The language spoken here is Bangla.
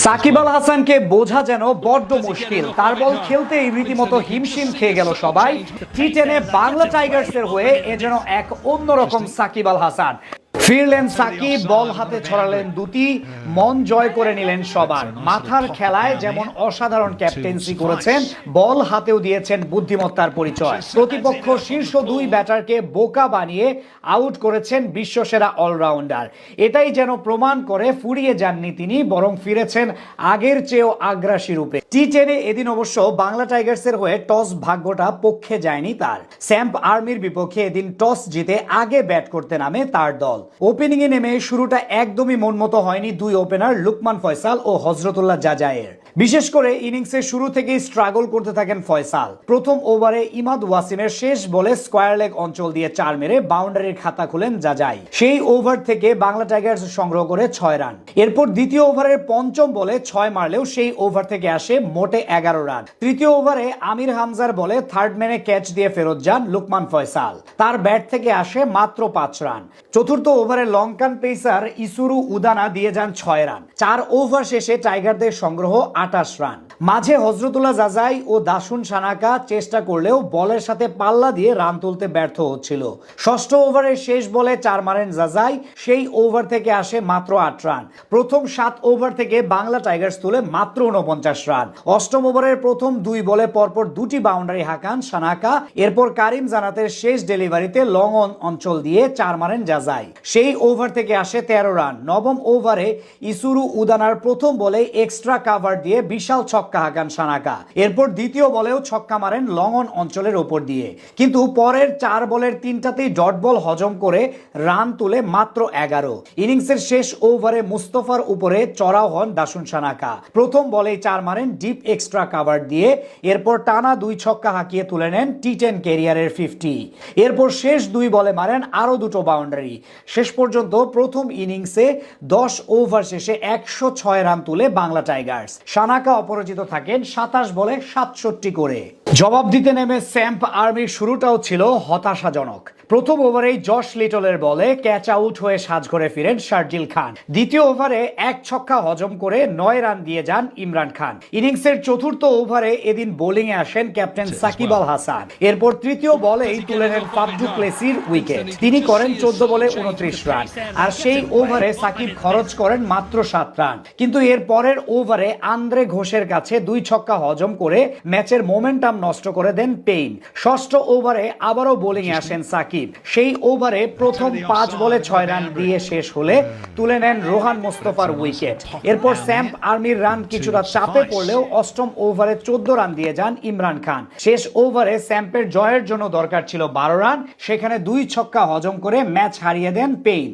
সাকিব আল হাসানকে বোঝা যেন বড্ড মুশকিল। তার বল খেলতেই রীতিমতো হিমশিম খেয়ে গেল সবাই। টি10-এ বাংলা টাইগার্সের হয়ে এ যেন এক অন্যরকম সাকিব আল হাসান। ফিরলেন সাকিব, বল হাতে ছড়ালেন দুটি, মন জয় করে নিলেন সবার। মাথার খেলায় যেমন অসাধারণ ক্যাপ্টেন্সি করেছেন, বল হাতেও দিয়েছেন বুদ্ধিমত্তার পরিচয়। প্রতিপক্ষ শীর্ষ দুই ব্যাটারকে বোকা বানিয়ে আউট করেছেন বিশ্বসেরা অলরাউন্ডার। এটাই যেন প্রমাণ করে ফুরিয়ে যাননি তিনি, বরং ফিরেছেন আগের চেয়েও আগ্রাসী রূপে। টি10-এ এদিন অবশ্য বাংলা টাইগার্সের হয়ে টস ভাগ্যটা পক্ষে যায়নি তার। স্যাম্প আর্মির বিপক্ষে এদিন টস জিতে আগে ব্যাট করতে নামে তার দল। ওপেনিং এ নেমে শুরুটা একদমই মনমতো হয়নি দুই ওপেনার লুকমান ফয়সাল ও হযরতুল্লাহ জাজায়ের। বিশেষ করে ইনিংসের শুরু থেকেই স্ট্রাগল করতে থাকেন ফয়সাল। প্রথম ওভারে ইমাদ ওয়াসিমের শেষ বলে স্কয়ার লেগ অঞ্চল দিয়ে 4 মেরে বাউন্ডারির খাতা খুলেন জাজাই। সেই ওভার থেকে বাংলা টাইগার্স সংগ্রহ করে 6 রান। এরপর দ্বিতীয় ওভারের পঞ্চম বলে 6 মারলেও সেই ওভার থেকে আসে মোটে 11 রান। তৃতীয় ওভারে আমির হামজার বলে থার্ড ম্যানে ক্যাচ দিয়ে ফেরত যান লুকমান ফয়সাল। তার ব্যাট থেকে আসে মাত্র 5 রান। চতুর্থ ওভারে লঙ্কান পেসার ইসুরু উদানা দিয়ে যান 6 রান। 4 ওভার শেষে টাইগারদের সংগ্রহ 28 রান। মাঝে হযরতুল্লাহ জাজাই ও দাসুন সানাকা চেষ্টা করলেও বলের সাথে পাল্লা দিয়ে রান তুলতে ব্যর্থ হচ্ছিল। ষষ্ঠ ওভারের শেষ বলে 4 মারেন জাজাই, সেই ওভার থেকে আসে মাত্র 8 রান। প্রথম 7 ওভার থেকে বাংলা টাইগার্স তুলে মাত্র 49 রান। অষ্টম ওভারের প্রথম 2 বলে পরপর 2টি বাউন্ডারি হাঁকান সানাকা। এরপর কারিম জানাতের শেষ ডেলিভারিতে লং অন অঞ্চল দিয়ে 4 মারেন জাজাই, সেই ওভার থেকে আসে 13 রান। নবম ওভারে ইসুরু উদানার প্রথম বলে এক্সট্রা কাভার দিয়ে বিশাল ছক্কা হাঁকান সানাকা। এরপর দ্বিতীয় বলেও ছক্কা মারেন লং অন অঞ্চলের ওপর দিয়ে, কিন্তু পরের 4 বলের 3টাতেই ডট বল হজম করে রান তুলে মাত্র 11। ইনিংসের শেষ ওভারে মুস্তফার উপরে চড়াও হন দাসুন সানাকা। প্রথম বলেই 4 মারেন ডিপ এক্সট্রা কাভার দিয়ে। এরপর টানা 2 ছক্কা হাঁকিয়ে তুলে নেন টি10 ক্যারিয়ারের 50। এরপর শেষ 2 বলে মারেন আরো 2টো বাউন্ডারি। শেষ পর্যন্ত প্রথম ইনিংসে 10 ওভার শেষে 106 রান তুলে বাংলা টাইগার্স। সানাকা অপরাজিত থাকেন 27 বলে 67 করে। জবাব দিতে নেমে স্যাম্প আর্মির শুরুটাও ছিল হতাশাজনক। প্রথম ওভারেই জশ লিটলের বলে ক্যাচ আউট হয়ে সাজঘরে ফিরেন শারজিল খান। দ্বিতীয় ওভারে 1 ছক্কা হজম করে 9 রান দিয়ে যান ইমরান খান। ইনিংসের চতুর্থ ওভারে এদিন বোলিং এ আসেন ক্যাপ্টেন সাকিব আল হাসান। এরপর তৃতীয় বলেই তুলে নেন ফাফ ডু প্লেসির উইকেট। তিনি করেন 14 বলে 29 রান। আর সেই ওভারে সাকিব খরচ করেন মাত্র 7 রান। কিন্তু এর পরের ওভারে আন্দ্রে ঘোষের কাছে 2 ছক্কা হজম করে ম্যাচের মোমেন্টাম নষ্ট করে দেন পেইন। ষষ্ঠ ওভারে আবারও বোলিং এ আসেন সাকিব। সেই ওভারে প্রথম 5 বলে 6 রান দিয়ে শেষ হলে তুলে নেন রোহান মোস্তফার উইকেট। এরপর স্যাম্প আর্মির রান কিছুটা চাপে পড়লেও অষ্টম ওভারে 14 রান দিয়ে যান ইমরান খান। শেষ ওভারে স্যাম্পের জয়ের জন্য দরকার ছিল 12 রান, সেখানে 2 ছক্কা হজম করে ম্যাচ হারিয়ে দেন পেইন।